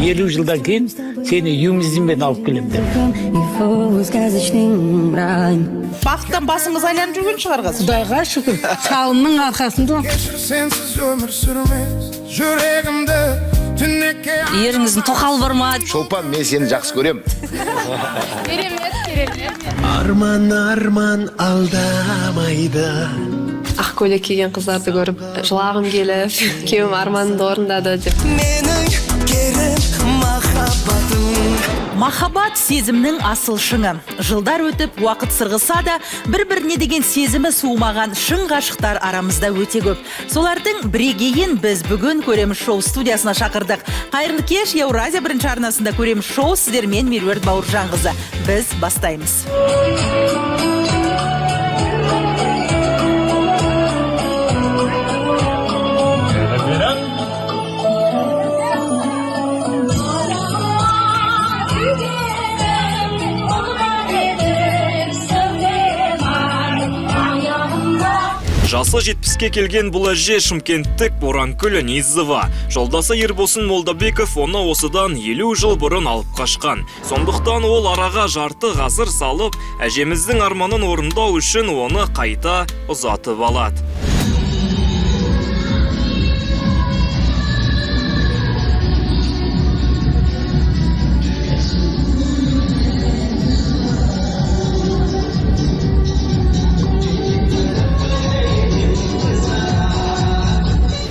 50 жылдан кейін сені юмизммен алып келем деп. Бақыттан басыңыз айланып жүрген шығар қазір. Құдайға шүкір, шалымның арқасында. Еріңіздің тоқал бар ма? Шолпан, мен сені жақсы көрем. Арман алдамайды. Ақ көйлек киген қыздарды көріп жылағым келіп, күйеуім арманымды орындады деп. Менің керім махаббатым. Махаббат сезімнің асыл шыңы. Жылдар өтіп, уақыт сырғыса да, бір-біріне деген сезімі суымаған шын ғашықтар арамызда өте көп. Солардың бірегейін біз бүгін көреміз шоу студиясына шақырдық. Қайырлы кеш, Еуразия бірінші арнасында көреміз шоу, сіздермен Меруерт Бауыржанқызы. Біз бастаймыз. Жасы 70-ке келген бұл әже шымкенттік Боранкүл Низова. Жолдасы Ербосын Молдабеков оны осыдан 50 жыл бұрын алып қашқан. Сондықтан ол араға жарты ғасыр салып, әжеміздің арманын орындау үшін оны қайта ұзатып алады.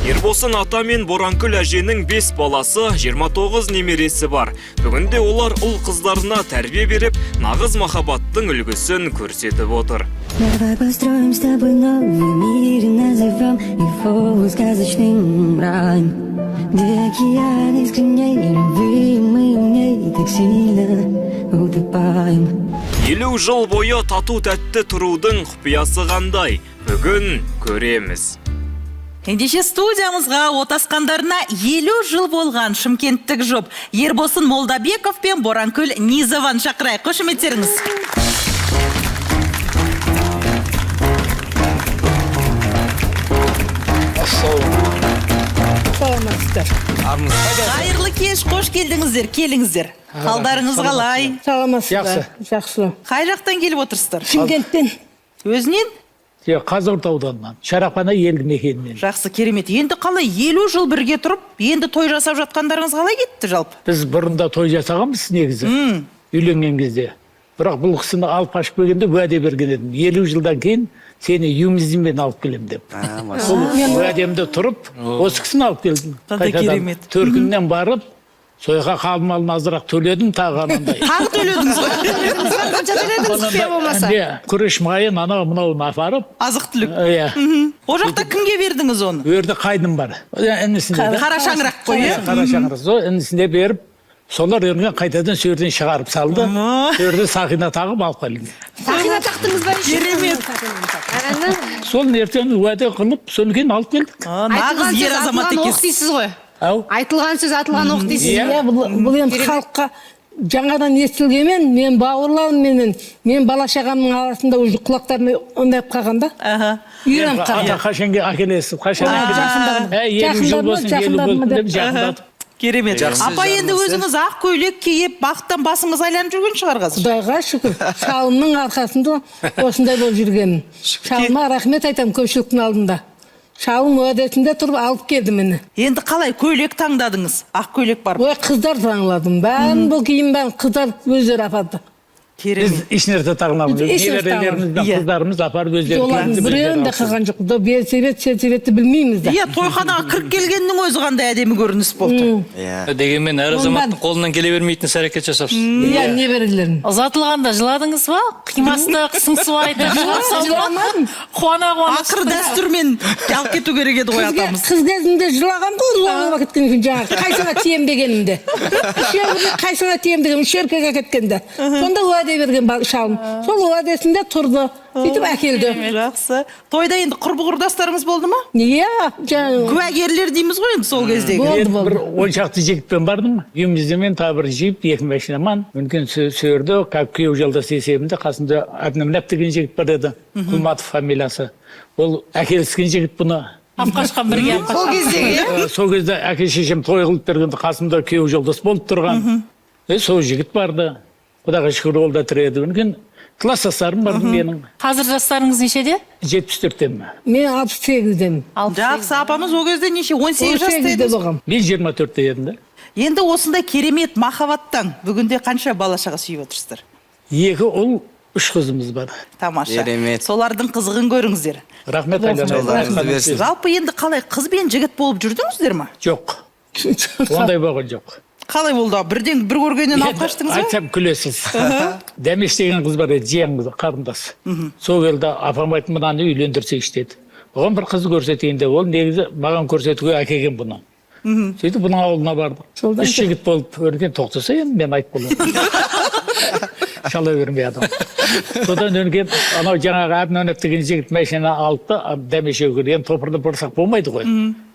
Ербосын ата мен Боранкүл әженің 5 баласы, 29 немересі бар. Бүгінде олар ұл қыздарына тәрбие беріп, нағыз махаббаттың үлгісін көрсетіп отыр. Давай построим с тобой новый мир и назовем его сказочным раем. Где океан искренней любви, мы в ней так сильно утопаем. 50 жыл бойы тату тәтті тұрудың құпиясы қандай? Бүгін көреміз. Ендеше студиямызға отасқандарына 50 жыл болған шымкенттік жұп Ербосын Молдабеков пен Боранкүл Низованы шақырайық. Қошеметтеріңіз. Қайырлы кеш, қош келдіңіздер, келіңіздер. Қалдарыңыз қалай? Саламатсыздар. Жақсы. Қай жақтан келіп отырсыздар? Шымкенттен. Өзінен? Қазығұрт ауданынан, Шарапана елді мекенінен. Жақсы, керемет. Енді қалай 50 жыл бірге тұрып, енді той жасап жатқандарыңыз қалай кетті жалпы? Біз бұрында той жасағанбыз негізі, үйленген кезде. Бірақ бұл кісіні алып қашып келгенде уәде берген едім. 50 жылдан кейін сені юмизммен алып келем деп. Сол уәдемде тұрып, осы кісіні алып келдім. Керемет. Төркіннен барып, сойға қалмалын азырақ төледім, тағы анандай. Тағы төледіңіз ғой? Қанша төледіңіз құпия болмаса? Күріш майын анау-мынауын апарып. Азық түлік. О жақта кімге бердіңіз оны? Өрді қайным бар. Қара шаңырақ қой. Қара шаңырақ. Інісінде беріп, солар өрген қайтадан сөрден шығарып салды. Сөрді сақина тағып алып қалды. Сақина тақтыңыз ба? Керемет. Сол ертең уәде қылып, содан кейін алып келдік. Нағыз ер азамат екенсіз. ғой. Ау? Айтылған сөз атылған оқ дейсіз. Иә, бұл енді халыққа жаңадан естілгенмен, мен бауырларым мен бала шағамның арасында уже құлақтарына ондай қалғанда. Үйреніп қалды. Қашанға әкелесіз, қашан 50 жыл болсын, 50 болсын деп жақындатып. Керемет. Апа, енді өзіңіз ақ көйлек киіп, бақыттан басыңыз айланып жүрген шығар қазір? Құдайға шүкір, шалымның арқасында осындай болып жүргенмін. Шалыма рахмет айтам көпшіліктің алдында. Шалым уәдесінде тұрып алып келді мені. Енді қалай көйлек таңдадыңыз? Ақ көйлек бар. Ой, қыздар таңладым. Бәрін бұл киім бәрін қыздар өздері апарды. Біз ішінерді тағыламыз. Нелерелерімізді қыздарымыз апарып өздері. Олардың біреуін де қылған жоқ. Белсебет, селсебетті білмейміз де. Иә, тойханаға кіріп келгеннің өзі қандай әдемі көрініс болды. Дегенмен әр азаматтың қолынан келе бермейтін әрекет жасапсыз. Иә, не берілерін. Ұзатылғанда жыладыңыз ба? Қимасты, қысыңсу айтып жыламадым. Қуана. Ақыр дәстүрмен алып кету керек еді ғой атамыз. Қыз кезінде жылаған ғой, ұлағыма кеткен үшін жаңағы. Қайсыңа тиембегенімде. Қайсыңа тиембегенім, шеркеге кеткенде. Сонда уәде берген шалым. Сол уәдесінде тұрды. Сөйтіп әкелді. Жақсы. Тойда енді құрбы-құрдастарыңыз болды ма? Иә. Куәгерлер дейміз ғой енді сол кездегі. Бір 10 шақты жігітпен бардым. Үйіміздемен табыр жиып, 2 машинаман. Мүмкін сөрді, күйеу жолдас есебінде қасында Әбнімләп деген жігіт бар еді. Құлматов фамилиясы. Ол әкеліскен жігіт бұны Апқашқан бірге апқашқан. Сол кездегі. Сол кезде әке шешем той қылып бергенде қасымда күйеу жолдас болып тұрған. Сол жігіт барды. Құдайға шүкір ол да тіреді. Өнген класстастарым барды менің. Қазір жастарыңыз нешеде? 74-тен. Мен 68-демін. Жақсы, апамыз ол кезде неше? 18 жаста 18-де еді. болғам. Мен 24-те едім да. Енді осындай керемет махаббаттан бүгінде қанша бала-шаға сүйіп отырсыздар? 2 ұл, 3 қызымыз бар. Тамаша. Керемет. Солардың қызығын көріңіздер. Рахмет Айлана. Жолдарыңызды берсін. Жалпы енді қалай қыз бен жігіт болып жүрдіңіздер ма? Жоқ. Ондай болған жоқ. Қалай болды? Бірден бір көргеннен алып қаштыңыз ба? Айтсам күлесіз. Дәмеш деген қыз бар еді, жиеніміз, қарындас. Сол келді, апам айтты, мынаны үйлендірсейші деді. Оған бір қыз көрсетейін деп, ол негізі маған көрсетуге әкелген бұны. Сөйтіп бұның ауылына барды. 3 жігіт болып өрген тоқтаса енді мен айтып болам. Шала бермей адам. Содан өнген анау жаңағы Әбнөніп деген жігіт машина алды, дәмеше көрген топырды бұрсақ болмайды ғой.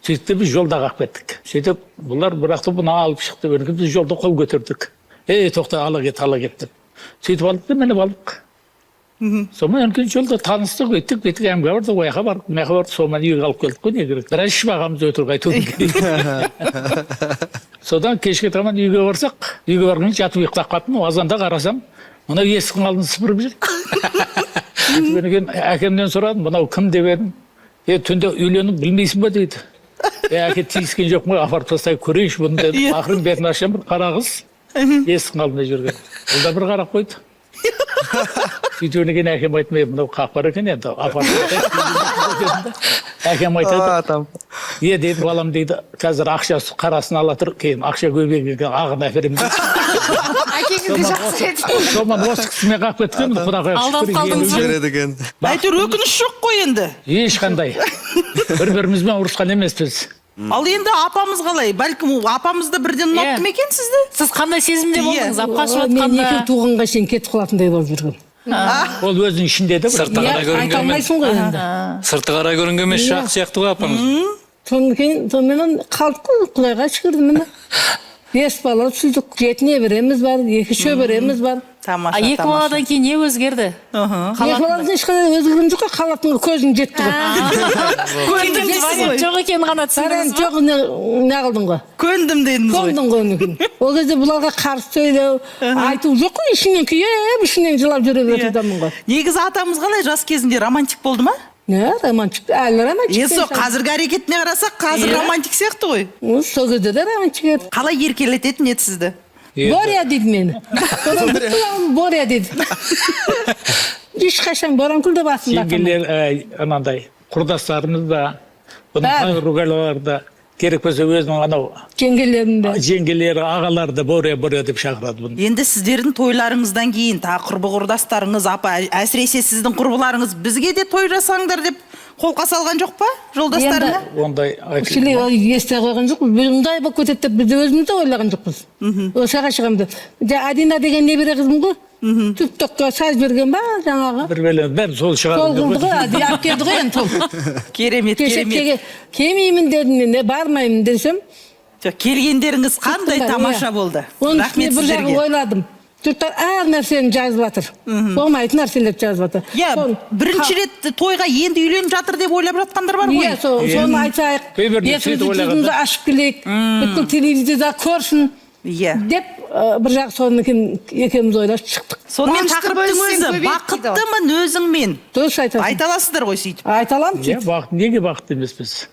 Сөйтіп біз жолда қалып кеттік. Сөйтіп бұлар бұрақты бұны алып шықты. Өнген біз жолда қол көтердік. Тоқта, ала кет деп. Сөйтіп алдық, мені алдық. Сонымен өнген жолда таныстық, өттік, әмге барды, ояқа бардық, мияқа барды, сонымен үйге алып келдік қой, не керек. Біраз ішіп ағамыз өтір қайтуын. Содан кешке таман үйге барсақ, үйге барғанмен жатып ұйықтап қаттым, азанда қарасам, мынау есіктің алдын сыпырып жүр. Әкемнен сұрадым, мынау кім деп едім. Түнде үйленіп білмейсің ба дейді. Әке тиіскен жоқ ма, апарып тастай көрейінші бұны деді. Ақырын бетін ашам, бір қара қыз есіктің алдында жүрген. Ол да бір қарап қойды. Сөйтіп өнеген әкем айтмай, мынау қақпар екен енді, апарып. Әкем айтады. Деді балам дейді, қазір ақша қарасын алатыр, кейін ақша көбейген ағын әперем дейді. Әкеңізді жақсы еді. Сонан осы кісімен қалып кеткен, құдағай Алдап шүкір. қалдыңыз. Береді екен. Әйтеуір өкініш жоқ қой енді. Ешқандай. Бір-бірімізбен ұрысқан емеспіз. Ал енді апамыз қалай? Бәлкім апамызды бірден ұнатты ма екен сізді? Сіз қандай сезімде болдыңыз? Апқашып Мен жатқанда. 2 туғанға шейін кетіп қалатындай болып жүргем. Ол өзінің ішінде де бір. Сырты қара Айта көрінген алмайсың ғой енді. Сырты қара көрінген емес шақ сияқты ғой апаңыз. Сонымен қалдық қой, Құдайға шүкір міне. 5 бала сөйтіп, 7 немереміз бар, 2 шөбереміз бар. Тамаша, 2 баладан кейін не өзгерді? 2 баладан ешқандай өзгерген жоқ, қалатынға көзің жетті ғой. Көндіңіз ғой. Жоқ екенін ғана түсіндіңіз Жоқ, не қылдың ғой. Көндім дедіңіз ғой. Көндің ғой онекін. Ол кезде бұларға қарсы сөйлеу, айту жоқ қой, ішінен күйеп, ішінен жылап жүре беретіндемін ғой. Негізі атамыз қалай жас кезінде романтик болды ма? Не, романтик, әлі романтик. Сол қазіргі әрекетіне қарасақ, қазір романтик сияқты ғой. Сол кезде де романтик еді. Қалай еркелететін еді сізді? Боря дейді мені. Боря дейді. Ешқашан Боранкүл деп атында. Жеңгелер, анандай, құрдастарымыз да, бұның ругалалар да, керек болса өзінің анау Жеңгелерінде. жеңгелері, ағалары да Боря деп шақырады бұны. Енді сіздердің тойларыңыздан кейін тағы құрбы құрдастарыңыз, апа, әсіресе сіздің құрбыларыңыз бізге де той жасаңдар деп қолқа салған жоқ па, жолдастарына? Ондай Шілей есте қойған жоқ, бұндай болып кетеді деп біз өзіміз де ойлаған жоқпыз. Осыға шығамды. Адина деген небере қызым ғой. Түптөкке саз берген ба жаңағы? бір бәлем, бәрі сол Сол шығады. қылды ғой, алып келді ғой енді сол. Керемет, керемет. Келмеймін дедім, не бармаймын десем. Келгендеріңіз қандай тамаша болды. Оның Рахмет үстіне бір жағын сіздерге. ойладым. Жұрттар әр нәрсені жазып жатыр. Болмайтын нәрселерді жазып жатыр. Бірінші рет тойға енді үйленіп жатыр деп ойлап жатқандар бар ғой. Соны айтайық. Кейбірде сөйтіп ойлағанда. Бетімізді ашып келейік. Бүткіл телевизияда көрсін. Деп бір жақ соны екеуміз ойлап шықтық. Сонымен тақырыптың өзі бақыттымын өзіңмен. Дұрыс айтасың. Айта аласыздар ғой сөйтіп. Айта аламын сөйтіп. Неге бақытты емеспіз?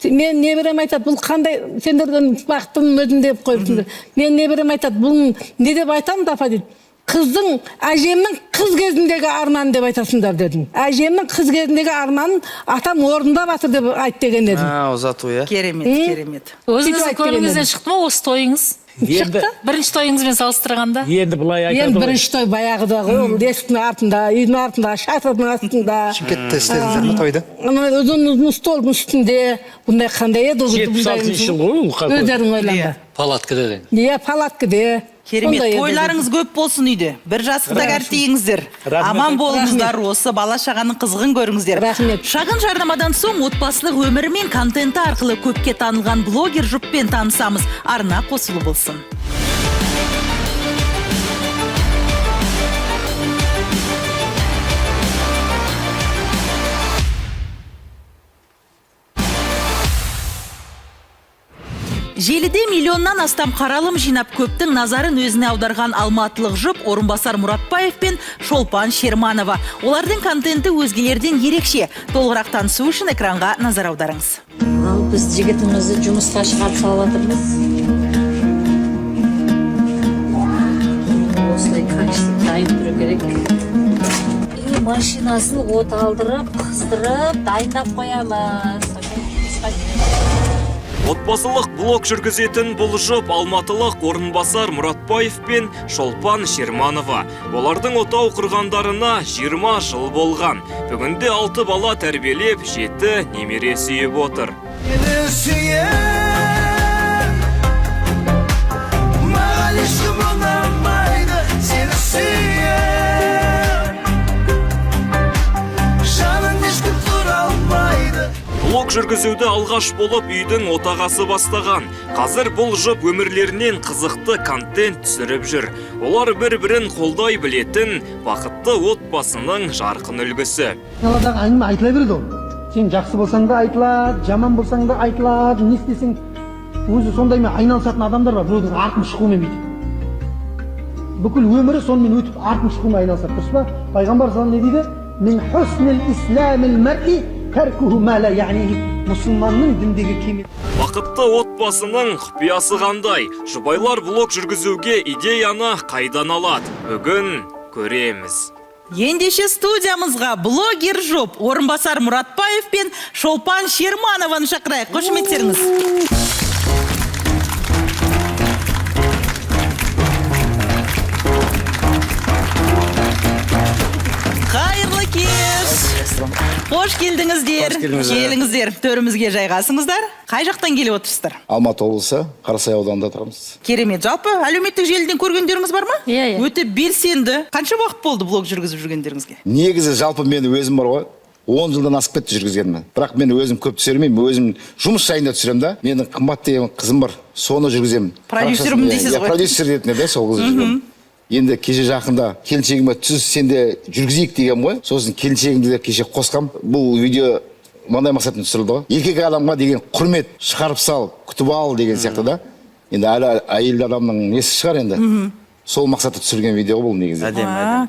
Мен неберем айтады, бұл қандай, сендерден бақыттымын өзім деп қойыпсыңдар. Мен неберем айтады, бұл не деп айтамын да апа дейді. Қыздың, әжемнің қыз кезіндегі арманы деп айтасыңдар дедім. Әжемнің қыз кезіндегі арманын атам орындап жатыр деп айт деген едім. Ұзату, иә. Керемет, керемет. Өзіңіздің көңіліңізден шықты ма осы тойыңыз? Енді Бірінші тойыңызбен салыстырғанда? енді былай айтады Енді ғой. бірінші той баяғыда ғой, ол есіктің артында, үйдің артында, шатырдың астында. Шымкентте істедіңіздер ме тойды? Ұзын столдың үстінде, бұндай қандай еді? 76 жыл ғой ол қақы. Өздерің ойлаңдар. Палаткада деген. Иә, палаткіде. Керемет, тойларыңыз көп болсын үйде. Бір жастықта кәртейіңіздер. Аман болыңыздар, осы бала-шағаның қызығын көріңіздер. Рахмет. Шағын жарнамадан соң отбасылық өмірі мен контенті арқылы көпке танылған блогер жұппен танысамыз. Арна қосылы болсын. Желіде миллионнан астам қаралым жинап көптің назарын өзіне аударған алматылық жұп Орынбасар Мұратбаев пен Шолпан Шерманова. Олардың контенті өзгелерден ерекше. Толығырақ танысу үшін экранға назар аударыңыз. Ал біз жігітімізді жұмысқа шығарып салып жатырмыз. Осылай качественно дайын тұру керек. Машинасын от алдырып, қыздырып, дайындап қоямыз. Отбасылық блог жүргізетін бұл жұп Алматылық Орынбасар Мұратбаев пен Шолпан Шерманова. Олардың отау құрғандарына 20 жыл болған. Бүгінде 6 бала тәрбиелеп, 7 немере сүйіп отыр. Seni süyen Mağal işim olamaydı Seni süyen Жанын ешкім тұра алмайды. Блог жүргізуді алғаш болып үйдің отағасы бастаған. Қазір бұл жұп өмірлерінен қызықты контент түсіріп жүр. Олар бір-бірін қолдай білетін бақытты отбасының жарқын үлгісі. Даладағы әңгіме айтыла береді ол. Сен жақсы болсаң да айтылады, жаман болсаң да айтылады, не істесең өзі сондаймен айналысатын адамдар бар, біреудің артын шығумен бүйтіп. Бүкіл өмірі сонымен өтіп артын шығумен айналысады, дұрыс па? Пайғамбар салам не дейді? Min husnil islamil mar'i tarkuhu ma la ya'nihi. Мұсылманның діндегі кемел. Бақытты отбасының құпиясы қандай? Жұбайлар блог жүргізуге идеяны қайдан алады? Бүгін көреміз. Ендеше студиямызға блогер жұп Орынбасар Мұратбаев пен Шолпан Шерманованы шақырайық. Қошеметтеріңіз. Қайырлы кеш. Қош келдіңіздер. Келіңіздер. Төрімізге жайғасыңыздар. Қай жақтан келіп отырсыздар? Алматы облысы, Қарасай ауданында тұрамыз. Керемет. Жалпы әлеуметтік желіден көргендеріңіз бар ма? Иә. Өте белсенді. Қанша уақыт болды блог жүргізіп жүргендеріңізге? Негізі жалпы мен өзім бар ғой, 10 жылдан асып кетті жүргізгенім. Бірақ мен өзім көп түсірмеймін, өзім жұмыс жайында түсіремін да. Менің қымбат деген қызым бар, соны жүргіземін. Продюсермін дейсіз ғой. Продюсер ретінде де сол қызды жүргіземін. Енді кеше жақында келіншегіме түс сенде жүргізейік деген ғой. Сосын келіншегімді де кеше қосқам. Бұл видео мынандай мақсатпен түсірілді ғой. Еркек адамға деген құрмет шығарып сал, күтіп ал деген сияқты да. Енді әлі әйел адамның несі шығар енді. Сол мақсатта түсірген видео бұл негізі.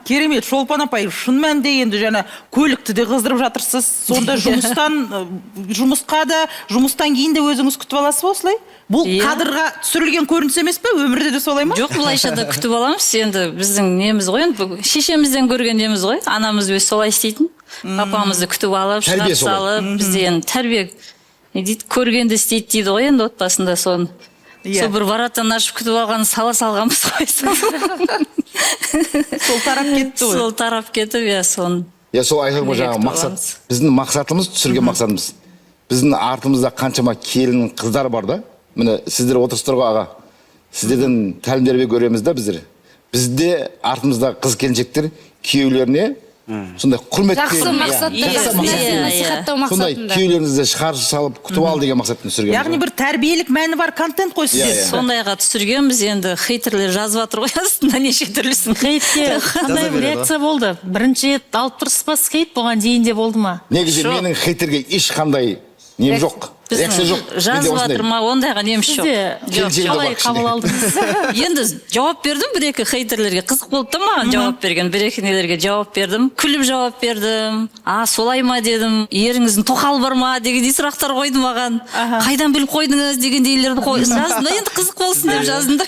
Керемет. Шолпан апай, шын мәнінде енді жаңа көлікті де қыздырып жатырсыз. Сонда жұмысқа да, жұмыстан кейін де өзіңіз күтіп аласыз ба осылай? Бұл кадрға түсірілген көрініс емес пе? Өмірде де солай ма? Жоқ, бұлайша да күтіп аламыз. Енді біздің неміз ғой, енді шешемізден көрген неміз ғой. Анамыз өз солай істейтін. Папамызды күтіп алып, шынап салып, бізде енді тәрбие көргенді істейді дейді ғой енді отбасында соны. Сол бір бараттан ашып күтіп алған сала салғанбыз ғой. Сол тарап кетті ғой. Сол тарап кетіп, соны. Сол айтып жаңағы мақсат. Біздің мақсатымыз, түсірген мақсатымыз. Біздің артымызда қаншама келін қыздар бар да. Міне сіздер отырсыздар ғой аға. Сіздерден тәлімдербе көреміз да біздер. Бізде артымызда қыз келіншектер күйеулеріне сондай құрмет жақсы мақсатта сондай күйеулеріңізді шығарып салып күтіп ал деген мақсатпен түсірген. Яғни бір тәрбиелік мәні бар контент қой сіздер. Сондайға түсіргенбіз, енді хейтерлер жазып жатыр ғой астында неше түрлісін. Хейтке қандай реакция болды? Бірінші рет алып тұрсыз ба хейт, бұған дейін де болды ма? Негізі менің хейтерге ешқандай нем жоқ. Реакция жоқ. Жазып жатыр ма, ондайға неміз жоқ. Қалай қабыл алдыңыз? Енді жауап бердім бір-екі хейтерлерге. Қызық болды да маған жауап берген. Бір-екі нелерге жауап бердім. Күліп жауап бердім. Солай ма дедім. Еріңіздің тоқал бар ма дегендей сұрақтар қойды маған. Қайдан біліп қойдыңыз дегендейлерді жаздым да, енді қызық болсын деп жаздым да.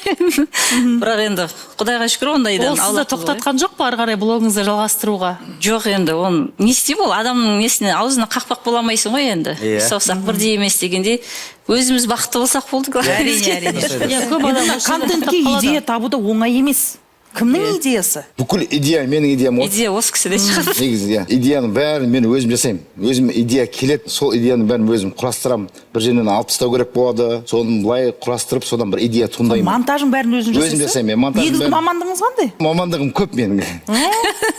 Бірақ енді Құдайға шүкір ондайдан. Ол сізді тоқтатқан жоқ па ары қарай блогыңызды жалғастыруға? Жоқ, енді оны не істеймін, ол адамның несіне аузына қақпақ бола алмайсың ғой енді. Саусақ бірдей емес дегенде өзіміз бақытты болсақ болды. Әрине. Контентке идея табу да оңай емес. Кімнің идеясы? Бүкіл идея менің идеям ғой. Идея осы кісіде шығады. Негізі, идеяның бәрін мен өзім жасаймын. Өзім идея келеді, сол идеяның бәрін өзім құрастырамын. Бір жерден алып тастау керек болады. Соны былай құрастырып, содан бір идея туындаймын. Монтажын бәрін өзің жасайсыз? Өзім жасаймын. Негізгі мамандығыңыз қандай? Мамандығым көп менің.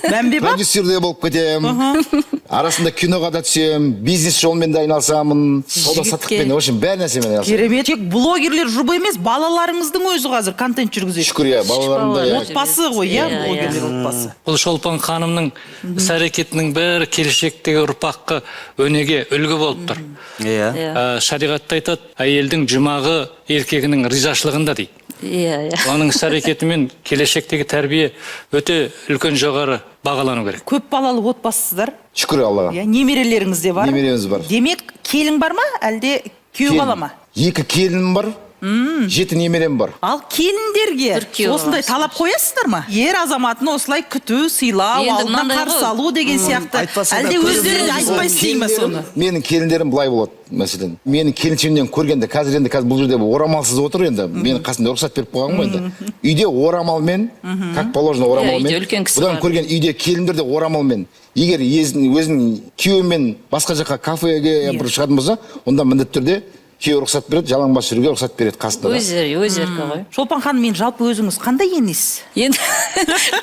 Бәмбе ба? Продюсер де болып кетемін. Арасында киноға да түсемін, бизнес жолмен де айналысамын. Сауда саттықпен, в общем, бәр нәрсемен айналысамын. Керемет. Тек блогерлер жұбы емес, балаларыңыздың өзі қазір контент жүргізеді. Шүкір, балаларым да. отбасы ғой, иә, блогерлер отбасы. Бұл Шолпан ханымның іс әрекетінің бәрі келешектегі ұрпаққа өнеге үлгі болып тұр. Иә. Шариғатта айтады, әйелдің жұмағы еркегінің ризашылығында дейді. Иә. Оның іс әрекетімен келешектегі тәрбие өте үлкен жоғары бағалану керек. Көп балалы отбасысыздар. Шүкір Аллаға. Иә, немерелеріңіз де бар. Немереміз бар. Демек, келін бар ма, әлде күйеу бала ма? 2 келінім бар, 7 немерем бар. Ал келіндерге күйеу осындай талап қоясыздар ма? Ер азаматын осылай күту, сыйлау, Енді алдына мынандай қарсы ғой. алу деген сияқты. Айтпаса да Әлде көріп өздері жүрміз. айтпайсыз дей ма соны? Менің келіндерім былай болады, мәселен. Менің келіншемнен көргенде, қазір бұл жерде орамалсыз отыр енді. Менің қасымда рұқсат беріп қойған ғой енді. Үйде орамалмен, как положено орамалмен. Үйде үлкен кісі Бұдан бар. көрген үйде келіндер де орамалмен. Егер өзінің күйеуімен басқа жаққа кафеге бір шығатын болса, онда міндетті түрде күйеу рұқсат береді, жалаңбас жүруге рұқсат береді қасында. Өз еркі ғой. Шолпан ханым, мен жалпы өзіңіз қандай енесіз? Енді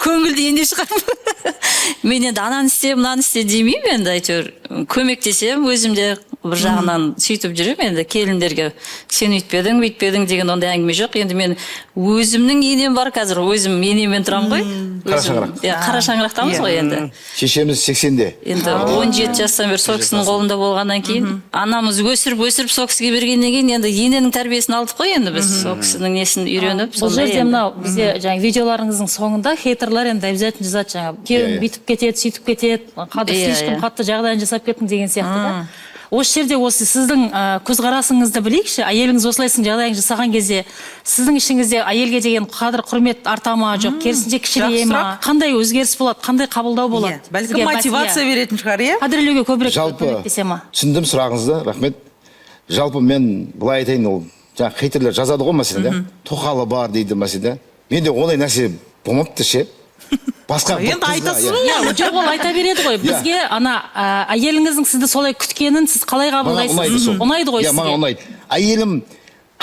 көңілді ене шығармын. Мен енді ананы істе, мынаны істе демеймін енді әйтеуір. Көмектесем өзімде бір жағынан сөйтіп жүремін енді келіндерге. Сен үйтпедің, бүйтпедің деген ондай әңгіме жоқ. Енді мен өзімнің енем бар қазір, өзім енемен тұрамын ғой. Қара шаңырақ. Иә, қара шаңырақтамыз ғой енді. Шешеміз 80-де. Енді 17 жастан бері сол кісінің қолында болғаннан кейін анамыз өсіріп сол кісіге бергеннен кейін енді ененің тәрбиесін алдық қой енді біз сол кісінің несін үйреніп Бұл жерде мынау бізде жаңағы видеоларыңыздың соңында хейтерлар енді обязательно жазады жаңағы күйеуің бүйтіп кетеді, сөйтіп кетеді, слишком қатты жағдайын жасап кеттің деген сияқты да. Осы жерде осы сіздің көзқарасыңызды білейікші, әйеліңіз осылайсың жағдайын жасаған кезде сіздің ішіңізде әйелге деген қадір құрмет арта ма, жоқ керісінше кішірейе ма, қандай өзгеріс болады, қандай қабылдау болады? Бәлкім мотивация беретін шығар, иә? Қадірлеуге көбірек Жалпы көмектесе ма? түсіндім сұрағыңызды, рахмет. Жалпы мен былай айтайын, ол жаңа хейтерлер жазады ғой мәселе, тоқалы бар дейді мәселе. Менде ондай нәрсе болмапты ше. Басқа Енді айтасыз ғой. Жоқ, ол айта береді ғой. Бізге ана әйеліңіздің сізді солай күткенін сіз қалай қабылдайсыз? Ұнайды ғой сізге. Маған ұнайды. Әйелім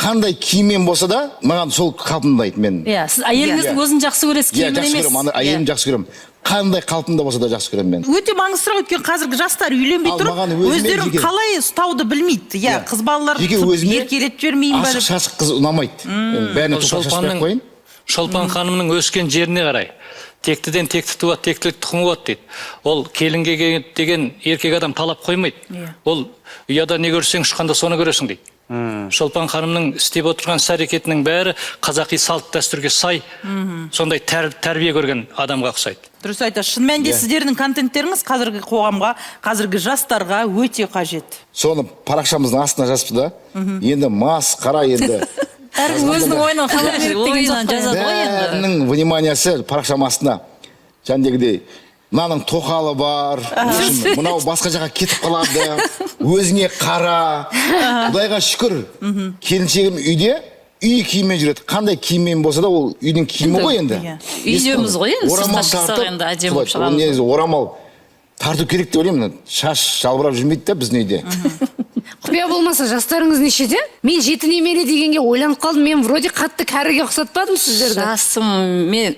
қандай киіммен болса да, маған сол қалпымды ұнайды мен. Иә, сіз әйеліңіздің өзін жақсы көресіз, киімін емес. Жақсы көремін, әйелім жақсы көремін. Қандай қалпында болса да жақсы көремін мен. Өте маңызды сұрақ, өйткені қазіргі жастар үйленбей тұрып, өздерін қалай ұстауды білмейді. Иә, қыз балалар еркелетіп жібермейін бе? Ашық шашық қыз ұнамайды. Бәріне тоқал шашпай қойын. Шолпан ханымның өскен жеріне қарай. Тектіден текті туады, тектілік тұқымы болады дейді. Ол келінге деген еркек адам талап қоймайды. Ол ұяда не көрсең, ұшқанда соны көресің дейді. Шолпан ханымның істеп отырған іс әрекетінің бәрі қазақи салт дәстүрге сай, сондай тәрбие көрген адамға ұқсайды. Дұрыс айтасыз. Шын мәнінде сіздердің контенттеріңіз қазіргі қоғамға, қазіргі жастарға өте қажет. Соны парақшамыздың астына жазыпты да. Енді мас, қара енді. Әркім өзінің ойынан хабар береді деген жазады ғой енді. Бәрінің вниманиясы парақшам астына. Жәндегідей, мынаның тоқалы бар, мынау басқа жаққа кетіп қалады, өзіне қара. Құдайға шүкір, келіншегім үйде үй киіммен жүреді. Қандай киіммен болса да ол үйдің киімі ғой енді. Үйдеміз ғой енді, сыртқа шықсақ енді әдемі болып шығамыз. Орамал тарту керек деп ойлаймын. Шаш жалбырап жүрмейді да біздің үйде. Құпия болмаса жастарыңыз нешеде? Мен 7 немере дегенге ойланып қалдым. Мен вроде қатты кәріге ұқсатпадым сіздерді. Жасым, менен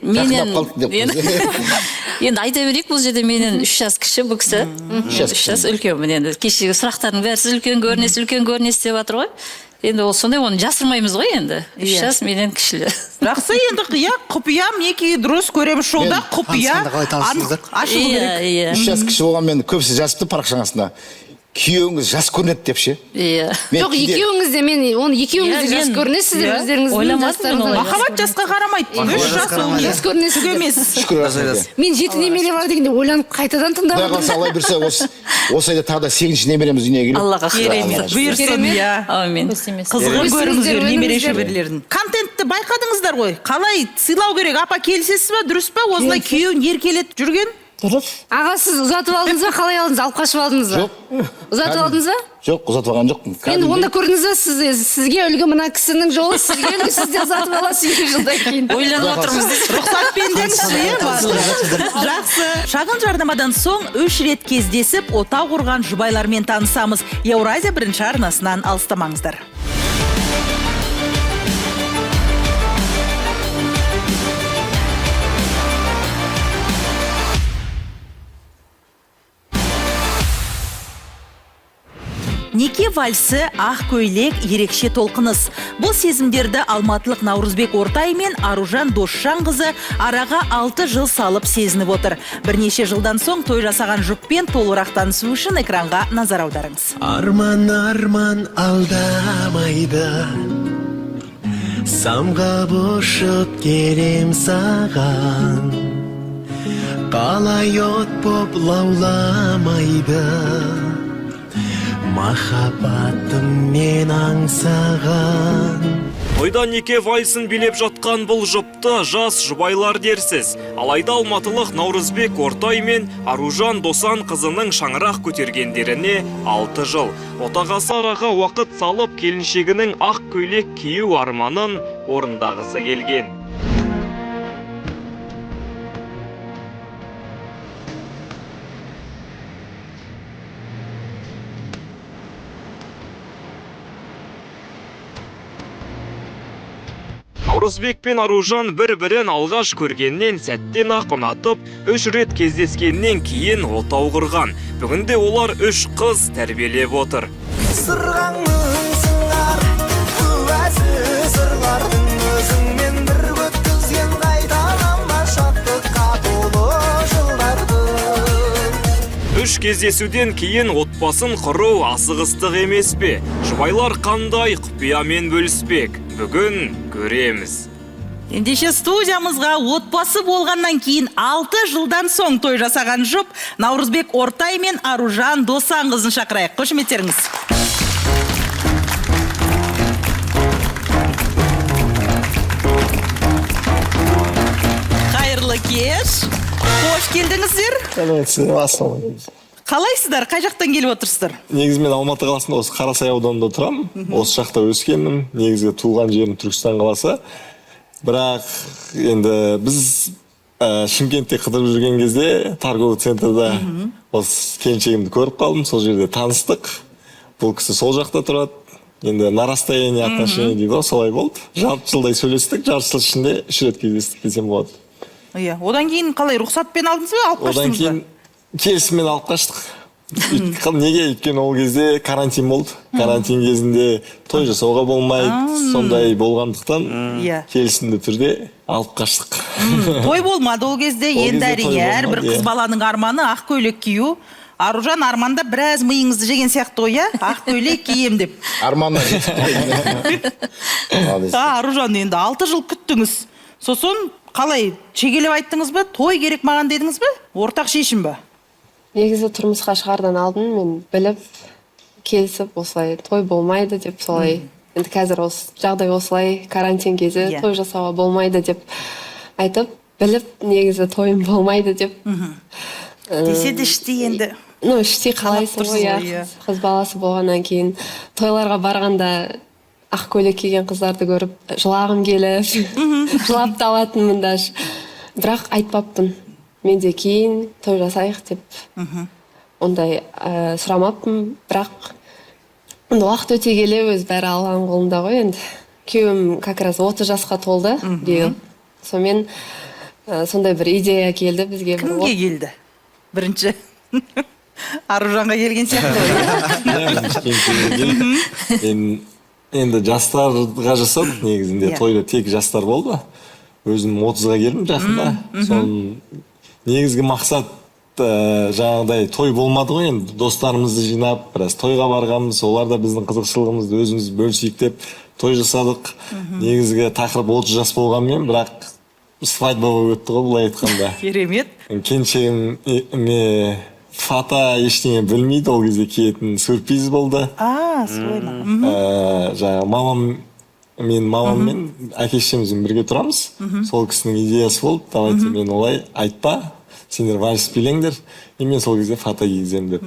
енді айта берейік, бұл жерде менен 3 жас кіші бұл кісі. 3 жас үлкен енді. Кешегі сұрақтардың бәрі сіз үлкен көрінесіз деп жатыр ғой. Енді ол сондай, оны жасырмаймыз ғой енді. 3 жас менен кішілі. Жақсы, енді құпия мінекей дұрыс көреміз жолда, құпия ашылу керек. 3 жас кіші болған мен көбісі жазыпты парақшаның астына. Күйеуіңіз жас көрінеді деп ше. Жоқ, екеуіңіз де, мен оны екеуіңіз де жас көрінесіздер, өздеріңіздің жастарыңыздан. Махаббат жасқа қарамайды. 3 жас ол жас көрінесіз емес. Мен 7 немере бар дегенде ойланып қайтадан тыңдап отырмын. Құдай қаласа алла берсе осы айда тағы да 8-ші немереміз дүниеге келеді. Аллаға бұйырсын, иә. Әумин. Қызығын көріңіздер немере шөберелердің. Контентті байқадыңыздар ғой. Қалай сыйлау керек? Апа, келісесіз ба, дұрыс па? Осылай күйеуін еркелетіп жүрген? Дұрыс. Аға, сіз ұзатып алдыңыз ба, қалай алдыңыз? Алып қашып алдыңыз ба? Жоқ. Ұзатып алдыңыз ба? Жоқ, ұзатып алған жоқпын. Енді онда көрдіңіз ба, сізге үлгі мына кісінің жолы, сізге үлгі сіз де ұзатып аласыз 2 жылдан кейін. Ойланып отырмыз. Рұқсатпен деңізші. Жақсы. Шағын жарнамадан соң 3 рет кездесіп, отау құрған жұбайлармен танысамыз. Еуразия бірінші арнасынан алыстамаңыздар. Неке вальсі ақ көйлек ерекше толқыныс. Бұл сезімдерді алматылық Наурызбек Ортай мен Аружан Досжанқызы араға 6 жыл салып сезініп отыр. Бірнеше жылдан соң той жасаған жұппен толығырақ танысу үшін экранға назар аударыңыз. Арман алдамайды, самғап ұшып келем саған, қалай от боп лауламайды, махаббатым мен аңсаған. Тойда неке вальсін билеп жатқан бұл жұпты жас жұбайлар дерсіз. Алайда алматылық Наурызбек Ортай мен Аружан Досан қызының шаңырақ көтергендеріне 6 жыл. Отағасы араға уақыт салып келіншегінің ақ көйлек кию арманын орындағысы келген. Наурызбек пен Аружан бір-бірін алғаш көргеннен сәттен ақ ұнатып, 3 рет кездескеннен кейін отау құрған. Бүгінде олар 3 қыз тәрбиелеп отыр. Сырғаңның сыңар, күәсі сырлардың өзіңмен бір өткізген қайталама шаттыққа толы жылдарды. 3 кездесуден кейін отбасын құру асығыстық емес пе? Жұбайлар қандай құпиямен бөліспек? Бүгін көреміз. Ендеше студиямызға отбасы болғаннан кейін 6 жылдан соң той жасаған жұп Наурызбек Ортай мен Аружан Досанқызын шақырайық. Қошеметтеріңіз. Қайырлы кеш. Қош келдіңіздер. Қалайсыздар? Қай жақтан келіп отырсыздар? Негізі мен Алматы қаласында осы Қарасай ауданында тұрамын. Осы жақта өскенмін. Негізі туған жерім Түркістан қаласы. Бірақ енді біз Шымкентте қыдырып жүрген кезде торговый центрда осы келіншегімді көріп қалдым. Сол жерде таныстық. Бұл кісі сол жақта тұрады. Енді на расстоянии отношения дейді ғой, солай болды. Жарты жылдай сөйлестік, жарты жыл ішінде 3 рет кездестік десем болады. Иә, одан кейін қалай рұқсатпен алдыңыз ба, алып қаштыңыз ба? Одан кейін келісіммен алып қаштық. Неге? Өйткені ол кезде карантин болды. Карантин кезінде той жасауға болмайды. Сондай болғандықтан келісімді түрде алып қаштық. Той болмады ол кезде. Енді әрине әрбір қыз баланың арманы ақ көйлек кию. Аружан арманда біраз миыңызды жеген сияқты ғой, ақ көйлек кием деп. Арманына жетіп. Аружан, енді 6 жыл күттіңіз. Сосын қалай шегелеп айттыңыз ба? Той керек маған дедіңіз ба? Ортақ шешім ба? Негізі тұрмысқа шығардан алдын мен біліп, келісіп, осылай той болмайды деп солай. Енді қазір жағдай осылай, карантин кезі той жасауға болмайды деп айтып, біліп, негізі тойым болмайды деп. Десе де іштей енді. Іштей қалайсың ғой, қыз баласы болғаннан кейін тойларға барғанда ақ көйлек киген қыздарды көріп, жылағым келіп, жылап та алатынмын даже. Бірақ айтпаппын. Мен де кейін той жасайық деп ондай сұрамаппын, бірақ уақыт өте келе өз бәрі Алланың қолында ғой енді. Күйеуім как раз 30 жасқа толды биыл. Сонымен сондай бір идея келді бізге. Кімге келді? Бірінші Аружанға келген сияқты ғой. Енді жастарға жасадық негізінде, тойда тек жастар болды. Өзім 30-ға келдім жақында. Соның негізгі мақсат жаңағыдай той болмады ғой, енді достарымызды жинап, біраз тойға барғанбыз, олар да біздің қызықшылығымызды өзіміз бөлісейік деп той жасадық. Негізгі тақырып 30 жас болғанмен, бірақ свадьба болып өтті ғой, былай айтқанда. Керемет. Келіншегіме фата ештеңе білмейді, ол кезде киетін сюрприз болды. Жаңағы мамам мен әке-шешемізбен бірге тұрамыз. Сол кісінің идеясы болды. Давайте мен олай айтпа, сендер вальс билеңдер. Мен сол кезде фата кигіземін деп.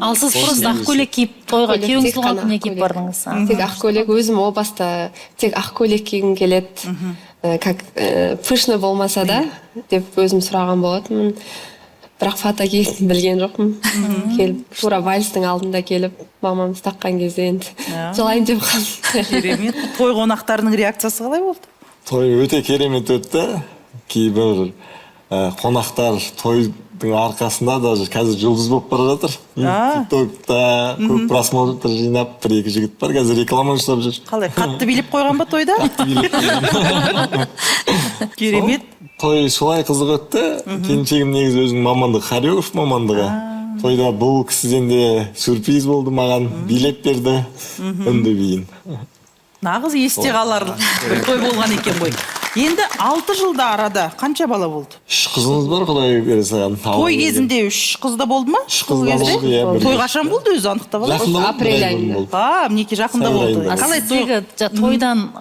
Ал сіз просто ақ көйлек киіп тойға күйеуіңіз болған не киіп бардыңыз? Тек ақ көйлек, өзім о баста тек ақ көйлек кигім келеді. Как пышный болмаса да деп өзім сұраған болатынмын. Бірақ фата киетін білген жоқпын. Келіп, тура вальстың алдында келіп, мамамыз таққан кезде енді жылайын деп қалдым. Керемет. Той қонақтарының реакциясы қалай болды? Той өте керемет өтті. Кейбір қонақтар тойдың арқасында даже қазір жұлдыз болып бара жатыр. ТикТокта көп просмотр жинап, бір-екі жігіт бар, қазір реклама жасап жүр. Қалай, қатты билеп қойған ба тойда? Керемет. Той солай қызық өтті. Келіншегім негізі өзінің мамандығы хореограф мамандығы. Тойда бұл кісіден де сюрприз болды маған, билеп берді, үнді биін. Нағыз есте қаларлық бір той болған екен ғой. Енді 6 жылда арада қанша бала болды? 3 қызымыз бар, Құдай бере саған. Той кезінде 3 қызда болды ма? 3 қызда болды, иә. Той қашан болды өзі анықтап алып? Апрель айында. Мінекей жақында болды. Қалай тойдан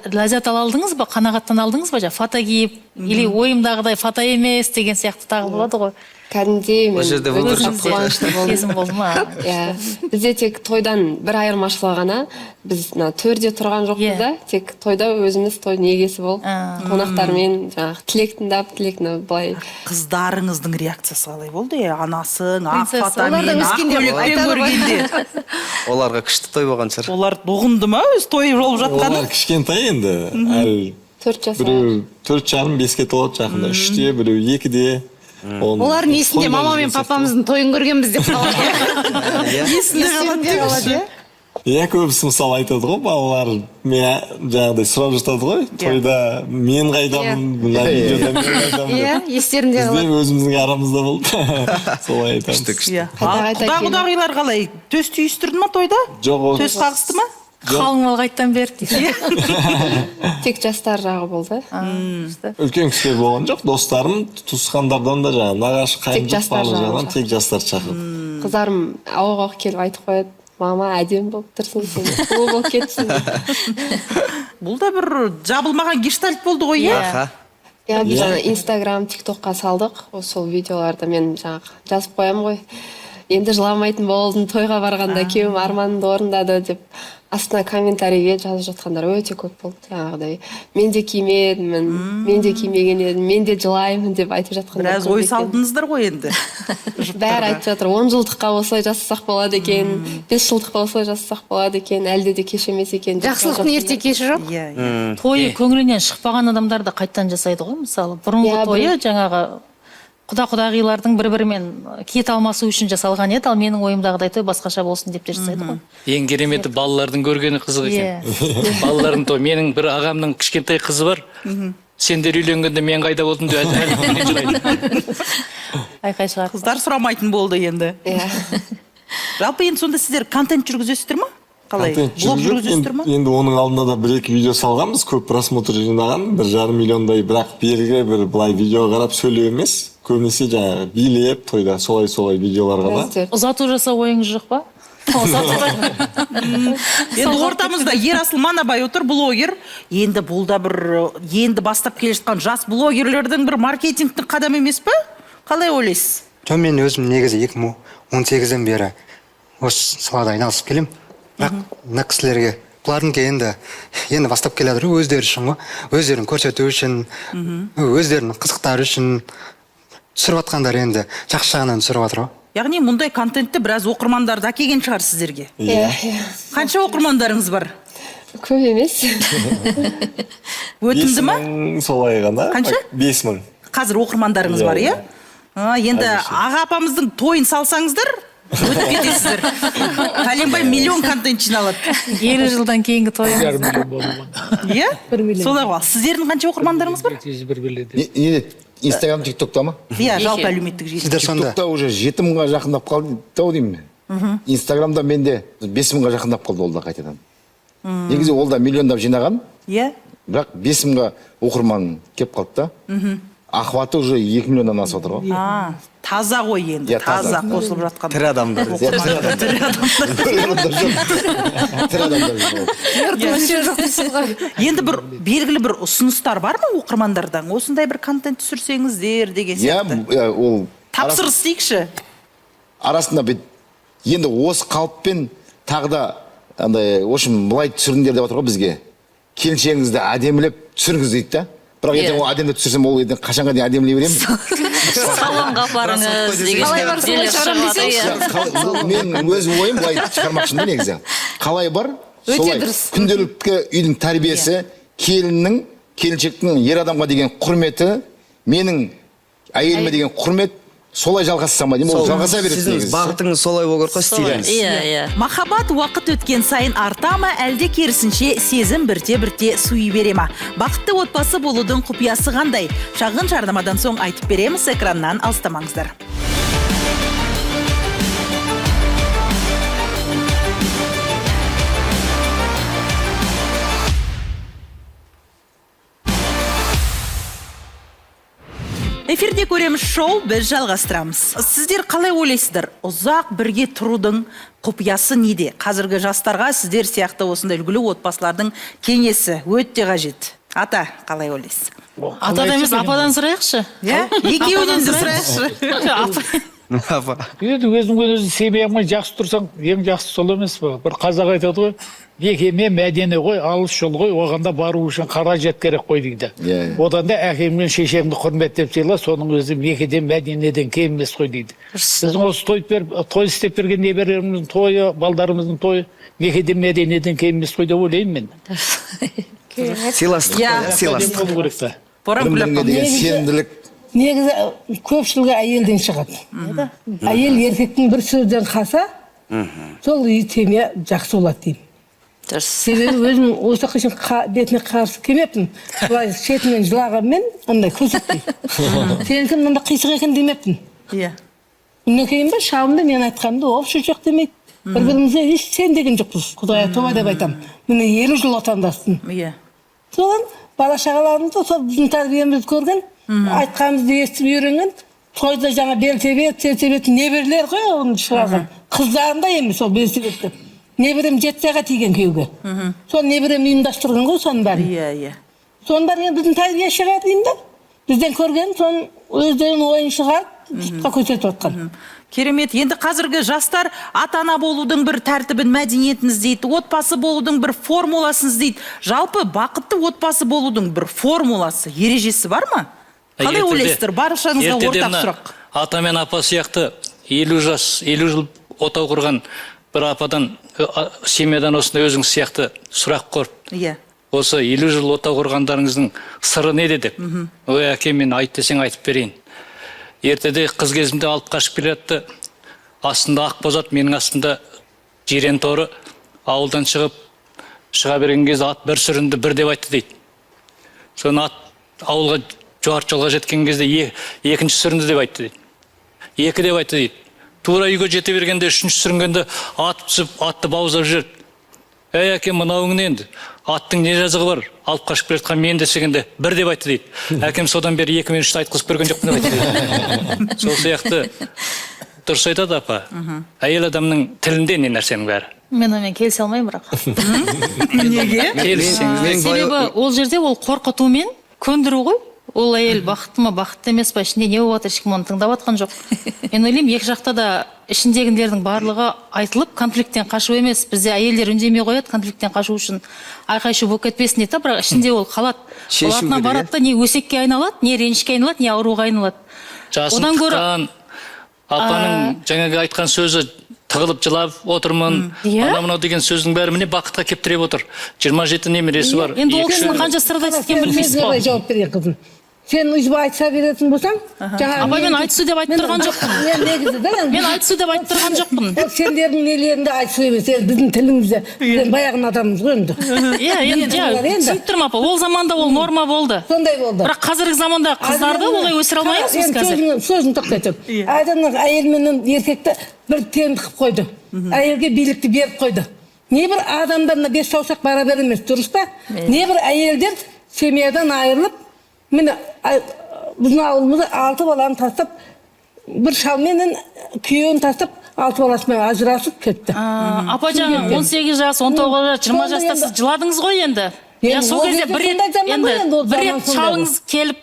ләззат ала алдыңыз ба, қанағаттан алдыңыз ба? Фото киіп, или ойымдағыдай фото емес деген сияқты тағы болады ғой. Кәдімгідей мен өзім қуанышты болдым. Кезім болды ма? Иә. Бізде тек тойдан бір айырмашылығы ғана, біз төрде тұрған жоқпыз да, тек тойда өзіміз тойдың егесі болып, қонақтармен жаңағы тілек тыңдап, тілекні былай. Қыздарыңыздың реакциясы қалай болды? Анасың, ақ фотомен, ақ көйлекпен көргенде. Оларға күшті той болған шығар. Олар ұғынды ма өз тойы болып жатқаны? Олар кішкентай енді, әлі 4 жасар. біреу 4,5-5-ке толады жақында, 3-те, біреу 2-де. Олар несінде мама мен папамыздың тойын көргенбіз деп қалады. Есінде қалады. Иә, көбісі мысалы айтады ғой, балалар мен жаңағыдай сұрап жатады ғой, тойда мен қайдамын, мына видеода мен қайдамын. Иә, естерінде қалады. Бізде өзіміздің арамызда болды. Солай айтамыз. Құдағилар қалай? Төс түйістірді ма тойда? Жоқ, төс қағысты ма? Қалың мал қайттан берді дейді. Тек жастар жағы болды. Үлкен кісілер болған жоқ, достарым, туысқандардан да жаңағы нағашы қайын жағынан тек жастар шақырды. Қыздарым ауық келіп айтып қояды, мама әдем болып тұрсың сен, сұлу болып кетсің. Бұл да бір жабылмаған гештальт болды ғой, иә? Иә, біз Инстаграм, ТикТокқа салдық, сол видеоларды мен жазып қоям ғой. Енді жыламайтын болдым, тойға барғанда күйеуім арманымды орындады деп астына комментарийге жазып жатқандар өте көп болды. Жаңағыдай мен де кимедім, мен де кимеген едім, мен де жылаймын деп айтып жатқандар. Біраз ой салдыңыздар ғой енді. Бәрі айтып жатыр, 10 жылдыққа осылай жасасақ болады екен, 5 жылдыққа осылай жасасақ болады екен, әлде де кеш емес екен. Жақсылықтың ерте кеші жоқ. Тойы көңілінен шықпаған адамдар да қайттан жасайды ғой, мысалы. Бұрынғы тойы жаңағы құда-құдағилардың бір-бірімен кет алмасу үшін жасалған еді, ал менің ойымдағыдай той басқаша болсын деп жасайды ғой. Ең кереметі балалардың көргені қызық екен. Балалардың той, менің бір ағамның кішкентай қызы бар. Сендер үйленгенде мен қайда болдым деп әлі жылайды. Айқай шығар. Қыздар сұрамайтын болды енді. Жалпы енді сонда сіздер контент жүргізесіздер ма? Қалай? Блог жүргізесіздер ма? Енді оның алдында да 1-2 видео салғанбыз, көп просмотр жинаған, 1,5 миллиондай, бірақ берге бір былай видео қарап сөйлеу емес, көбінесе жаңағы билеп тойда солай видеоларға да. Ұзату жасау ойыңыз жоқ па? Енді ортамызда Ерасыл Манабай отыр, блогер. Енді бұл да бір енді бастап келе жатқан жас блогерлердің бір маркетингтің қадамы емес пе? Қалай ойлайсыз? Мен өзім негізі 2018-ден бері осы салада айналысып келем. Бірақ мына кісілерге бұлардың енді бастап келеді өздері үшін ғой, өздерін көрсету үшін, өздерінің қызықтары үшін түсіріп жатқандар енді жақсы жағынан түсіріп жатыр ғой. Яғни мұндай контентті біраз оқырмандарды әкелген шығар сіздерге. Иә. Қанша оқырмандарыңыз бар? Көп емес. Өтімді ма? 5,000 солай ғана. Қанша? 5,000. Қазір оқырмандарыңыз бар, иә? Енді аға апамыздың тойын салсаңыздар, өтіп кетесіздер. Пәленбай миллион контент жиналады. 50 жылдан кейінгі тойыңыз. Иә? Солай ғой. Сіздердің қанша оқырмандарыңыз бар? Неде? Инстаграм, ТикТокта ма? Иә, жалпы әлеуметтік желі. ТикТокта уже 7 мыңға жақындап қалды деймін мен. Инстаграмда менде 5 мыңға жақындап қалды ол да қайтадан. Негізі ол да миллиондап жинаған. Иә. Бірақ 5 мыңға оқырман кеп қалды да. Охваты уже 2 миллионнан асып отыр ғой. Таза ғой енді, таза қосылып жатқан. Тірі адамдар. Енді бір белгілі бір ұсыныстар бар ма оқырмандардан? Осындай бір контент түсірсеңіздер деген сияқты. Иә, ол тапсырыс дейікші. Арасында енді осы қалыппен тағы да андай, общем, былай түсіріңдер деп жатыр ғой бізге. Келіншегіңізді әдемілеп түсіріңіз дейді да. Бірақ ертең ол әдемді түсірсем, ол қашанға дейін әдемілей беремін. Салонға барыңыз деген. Мен өз ойым былай шығармақшымын негізі. Қалай бар, солай күнделікті үйдің тәрбиесі, келіннің, келіншектің ер адамға деген құрметі, менің әйеліме деген құрмет солай жалғасса ма деймін, ол жалғаса береді сіздің негізі. бағытыңыз солай болу керек қой стиліңіз. Иә. Махаббат уақыт өткен сайын арта ма, әлде керісінше сезім бірте-бірте суи бере ма? Бақытты отбасы болудың құпиясы қандай? Шағын жарнамадан соң айтып береміз, экраннан алыстамаңыздар. Эфирде көреміз шоу, біз жалғастырамыз. Сіздер қалай ойлайсыздар? Ұзақ бірге тұрудың құпиясы неде? Қазіргі жастарға сіздер сияқты осындай үлгілі отбасылардың кеңесі өте қажет. Ата, қалай ойлайсыз? Атадан емес, ападан сұрайықшы. Екеуінен де сұрайықшы. Енді өзің семьяңмен жақсы тұрсаң, ең жақсы сол емес па? Бір қазақ айтады ғой, некеме мәдени ғой, алыс жол ғой, оғанда бару үшін қаражат керек қой дейді. Одан да әкең мен шешеңді құрметтеп сыйла, соның өзі некеден мәдениеден кем емес қой дейді. Біздің осы той істеп берген неберелеріміздің тойы, балдарымыздың тойы некеден мәдениеден кем емес қой деп ойлаймын мен. Сыйластық. Бір-біріне деген сенімділік. Негізі көпшілігі әйелден шығады. Әйел еркектің бір сөзден қалса, сол семья жақсы болады деймін. Себебі өзім осы қышын бетіне қарсы келмеппін. Былай шетінен жылағанмен, ондай көрсетпей. Сенікі мында қисық екен демеппін. Үннен кейін бе шалымда мен айтқанымды вообще жоқ демейді. Бір-бірімізде еш сен деген жоқпыз. Құдайға тоба деп айтамын. Міне 50 жыл отандастым. Соған бала шағаларымызды сол біздің тәрбиемізді көрген, айтқанымызды естіп үйренген, тойда жаңа белсебет неберлер ғой оны шығарған. Қыздарым да емес ол белсебетті. Небірем 7 айға тиген күйеуге. Сол небірем ұйымдастырған ғой соның бәрін. Соның бәрін біздің тәрбие шығар деймін да. Бізден көрген соның өздерінің ойын шығарып, жұртқа көрсетіп отқан. Керемет. Енді қазіргі жастар ата-ана болудың бір тәртібін, мәдениетін іздейді, отбасы болудың бір формуласын іздейді. Жалпы бақытты отбасы болудың бір формуласы, ережесі бар ма? Қалай ойлайсыздар? Баршаңызға ортақ сұрақ. Ата мен апа сияқты 50 жыл отау құрған бір ападан, семьядан осындай өзің сияқты сұрақ қойып. Осы 50 жыл отау құрғандарыңыздың сыры неде деп. Ой, әке, мен айт десең айтып берейін. Ертеде қыз кезімде алып қашып келетті. Астында ақ бозат, менің астында жирен торы. Ауылдан шыға берген кезде ат бір сүрінді, бір деп айтты дейді. Соны ат ауылға жуарт жолға жеткен кезде екінші сүрінді деп айтты дейді. Екі деп айтты дейді. Тура үйге жете бергенде үшінші сүрінгенде ат түсіп, атты бауыздап жүрді. Әй әке, мынауың не енді? Аттың не жазығы бар? Алып қашып келетқан мен десегенде бір деп айтты дейді. Әкем содан бері 2 мен 3 айтқызып көрген жоқпын деп айтты дейді. Сол сияқты дұрыс айтады апа. Әйел адамның тілінде не нәрсенің бәрі. Мен онымен келісе алмаймын бірақ. Неге? Себебі ол жерде ол қорқытумен көндіру ғой. Ол әйел бақытты ма, бақытты емес па, ішінде не болып жатыр, ешкім оны тыңдап жатқан жоқ. Мен ойлаймын, екі жақта да ішіндегілердің барлығы айтылып, конфликттен қашу емес. Бізде әйелдер үндемей қояды, конфликттен қашу үшін айқай-шу болып кетпесін дейді, бірақ ішінде ол қалады. Ол артынан барады да, не өсекке айналады, не ренішке айналады, не ауруға айналады. Жасын тыққан, апаның жаңағы айтқан сөзі тығылып жылап отырмын. Анау деген сөздің бәрі міне бақытқа кеп тіреп отыр. 27 немересі бар. Енді ол кісінің қанша сырда кеткен білмейсіз ба? Жауап берейін қызым. Сен ұйып айтса беретін болсаң, апа, мен айтысу деп айтып тұрған жоқпын. Мен айтысу деп айтып тұрған жоқпын. Сендердің нелерінде айтысу емес, біздің тілімізде, біздің баяғын адамымыз ғой енді. Түсініп тұрмын апа, ол заманда ол норма болды. Сондай болды. Бірақ қазіргі заманда қыздарды олай өсіре алмаймыз біз қазір. Сөзін тоқтатып. Адамның әйел менен еркекті бір теңдік қылып қойды. Әйелге билікті беріп қойды. Небір адамдарына 5 саусақ барабар емес, дұрыс па? Небір әйелдер семьядан айырылып, міне біздің ауылымызда 6 баланы тастап, бір шалменен күйеуін тастап, 6 баласымен ажырасып кетті. Апа жаңа 18 жас, 19 жас, 20 жаста сіз жыладыңыз ғой енді. Сол кезде бір рет шалыңыз келіп,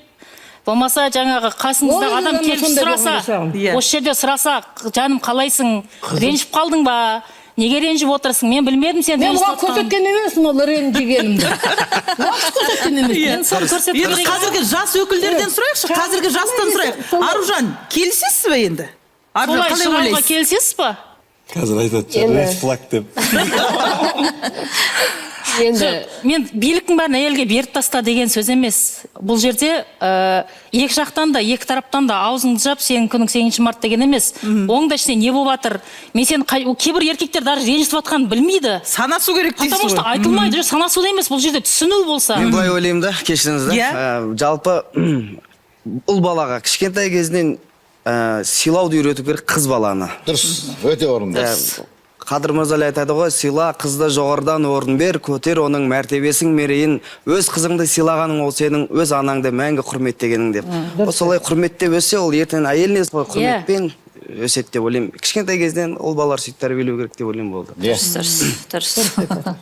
болмаса жаңағы қасыңыздағы адам келіп сұраса, осы жерде сұраса, жаным қалайсың, ренжіп қалдың ба? Неге ренжіп отырсың? Мен білмедім сен ренжіп отырғанын. Мен көрсеткен емеспін ол ренжігенімді. Көрсеткен емеспін. Енді қазіргі жас өкілдерден сұрайықшы, қазіргі жастан сұрайық. Аружан, келісесіз бе енді? Солай шығуға келісесіз ба? Қазір айтады, ред флаг деп. енді Мен биліктің бәрін әйелге беріп таста деген сөз емес. Бұл жерде екі жақтан да, екі тараптан да аузыңды жап, сенің күнің 8 март деген емес. Оңда іште не болып жатыр? Мен сен кейбір еркектер даже ренжісіп жатқанын білмейді. Санасу керек дейсіз Потому ғой. что айтылмайды, санасу да емес, бұл жерде түсіну болса. Мен былай ойлаймын да, кешіріңіз да. Жалпы ұл балаға кішкентай кезінен сыйлауды үйрету керек қыз баланы. Дұрыс, өте орынды. Қадыр Мырза айтады ғой, сыйла қызды жоғарыдан орын бер, көтер оның мәртебесін, мерейін, өз қызыңды сыйлағаның ол сенің өз анаңды мәңгі құрметтегенің деп. Солай құрметтеп өссе, ол ертең әйеліне солай құрметпен өседі деп ойлаймын. Кішкентай кезден ол балалар сөйтіп тәрбиелеу керек деп ойлаймын болды.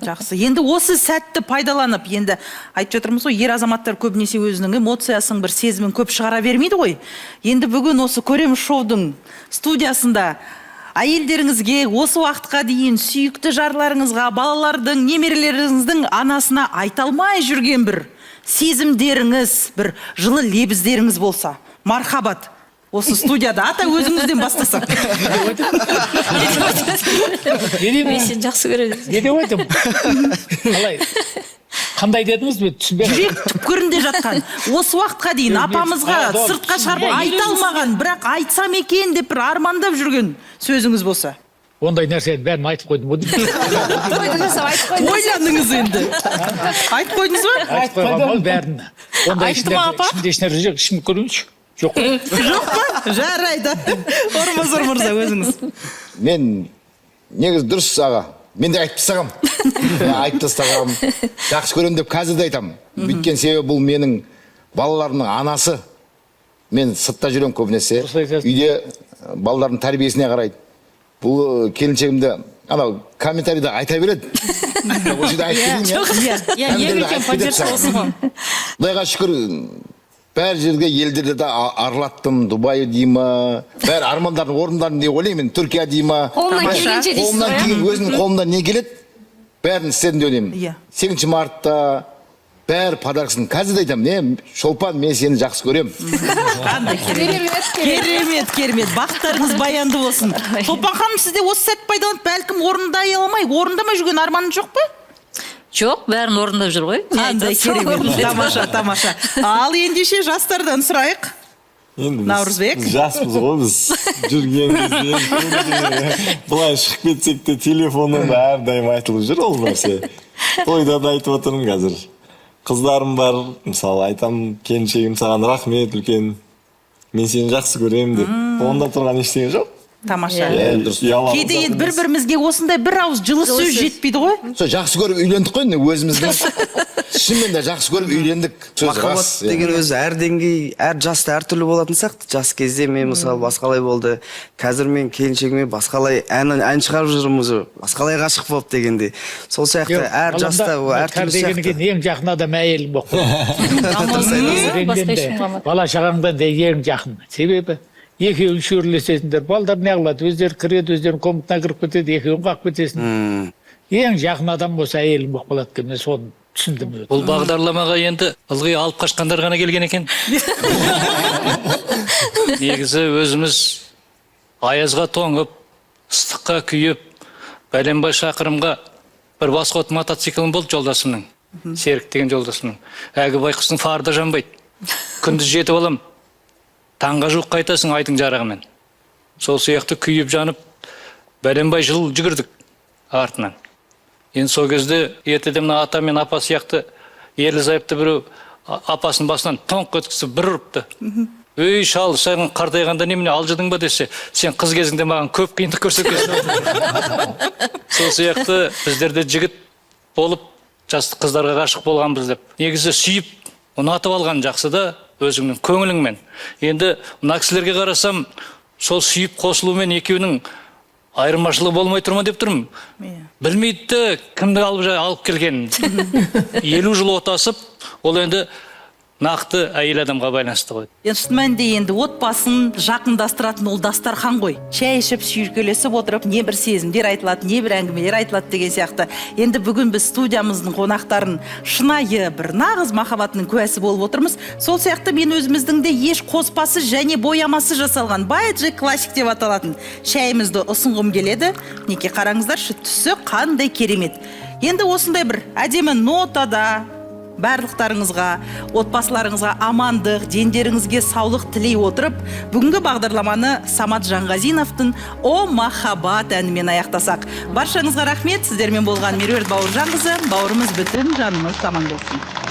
Жақсы. Енді осы сәтті пайдаланып, енді айтып жатырмыз ғой, ер азаматтар көбінесе өзінің эмоциясын, бір сезімін көп шығара бермейді ғой. Енді бүгін осы Көреміз шоудың студиясында әйелдеріңізге осы уақытқа дейін сүйікті жарларыңызға, балалардың, немерелеріңіздің анасына айта алмай жүрген бір сезімдеріңіз, бір жылы лебіздеріңіз болса, мархабат. Осы студияда ата өзіңізден бастасақ. Мен сені жақсы көремін. Не деп айтым? Қалай? Қандай дедіңіз бе? Жүрек түпкірінде жатқан. Осы уақытқа дейін апамызға сыртқа шығарып айта алмаған, бірақ айтсам екен деп бір армандап жүрген сөзіңіз болса. Ондай нәрсені бәрін айтып қойдым ғой. Ойландыңыз енді. Айтып қойдыңыз ба? Айтып қойған бәрін. Ішімде ешнәрсе жоқ, ішім көрейінші. Жоқ. Жоқ па? Жарайды. Орынбасар мырза өзіңіз. Мен негізі дұрыс аға. Мен де айтып тастағам. Айтып тастағам. Жақсы көрем деп қазір де айтам. Өйткені себебі бұл менің балаларымның анасы. Мен сыртта жүрем көбінесе. Үйде балалардың тәрбиесіне қарайды. Бұл келіншегімді анау комментарийда айта береді. Осы да айтып берейін. Құдайға шүкір, бәр жерге елдерде де аралаттым, Дубай дейма, бәр армандардың орындарын не ойлаймын, Түркия дейма. қолынан келгенше дейсіз Қолынан келген өзінің қолынан не келеді, бәрін істедім деп ойлаймын. 8 мартта бәр подаркасын қазір айтамын, не, Шолпан, мен сені жақсы көрем. Керемет. Бақтарыңыз баянды болсын. Шолпан ханым, сізде осы сәт пайдаланып, бәлкім орындамай жүрген арманыңыз жоқ па? Жоқ, бәрін орындап жүр ғой. Қандай керемет. Тамаша. Ал ендеше жастардан сұрайық. Наурызбек. Жаспыз ғой біз. Жүрген кезде былай шығып кетсек те телефоннан әрдайым айтылып жүр ол нәрсе. Тойда да айтып отырмын қазір. Қыздарым бар, мысалы айтам, келіншегім саған рахмет үлкен. Мен сені жақсы көрем деп. Онда тұрған ештеңе жоқ. Тамаша. Кейде енді бір-бірімізге осындай бір ауыз жылы сөз жетпейді ғой? Сол жақсы көріп үйлендік қой, өзіміздің. Шынымен де жақсы көріп үйлендік. Махаббат деген өзі әр деңгей, әр жаста әртүрлі болатын сияқты. Жас кезде мен мысалы басқалай болды. Қазір мен келіншегіме басқалай ән шығарып жүрміз, басқалай ғашық болып дегенде. Сол сияқты әр жаста әртүрлі сияқты. Ең жақын адам әйелің болып. Бала шағаңдан да ең жақын. Себебі екеуін шөрлесесіңдер, балдар не қылады, өздері кіреді, өздерінің комнатына кіріп кетеді, екеуін қағып кетесің. Ең жақын адам болса әйелің болып қалады екен, мен соны түсіндім. Бұл бағдарламаға енді ылғи алып қашқандар ғана келген екен. Негізі өзіміз аязға тоңып, ыстыққа күйіп, бәленбай шақырымға бір басқот мотоциклім болды жолдасымның, Серік деген жолдасымның. Әгі байқұстың фары да жанбайды. Күндіз жетіп алам. Таңға жуық қайтасың айдың жарығымен. Сол сияқты күйіп жанып, бәленбай жыл жүгірдік артынан. Енді сол кезде ертеде мына ата мен апа сияқты ерлі зайыпты біреу апасын басынан тоңқ өткісі бір ұрыпты. Өй шал, сен қартайғанда немене алжыдың ба десе, сен қыз кезіңде маған көп қиындық көрсеткенсің. Сол сияқты біздерде жігіт болып, жасты қыздарға ғашық болғанбыз деп. Негізі сүйіп, ұнатып алған жақсы да өзіңнің көңіліңмен. Енді мына кісілерге қарасам, сол сүйіп қосылумен екеуінің айырмашылығы болмай тұрма деп тұрмын. Білмейді кімді алып келген. 50 жыл отасып, ол енді нақты әйел адамға байланысты ғой. Шын мәнінде енді отбасын жақындастыратын ол дастархан ғой. Шай ішіп шүйіркелесіп отырып, не бір сезімдер айтылады, не бір әңгімелер айтылады деген сияқты. Енді бүгін біз студиямыздың қонақтарын шынайы бір нағыз махаббатының куәсі болып отырмыз. Сол сияқты мен өзіміздің де еш қоспасы және боямасы жасалған Байджек классик деп аталатын шайымызды ұсынғым келеді. Неке қараңыздаршы, түсі қандай керемет. Енді осындай бір әдемі нотада барлықтарыңызға, отбасыларыңызға амандық, дендеріңізге саулық тілей отырып, бүгінгі бағдарламаны Самат Жанғазиновтың «О махаббат» әнімен аяқтасақ. Баршаңызға рахмет, сіздермен болған Меруерт Бауыржанқызы, бауырымыз бүтін, жанымыз аман болсын.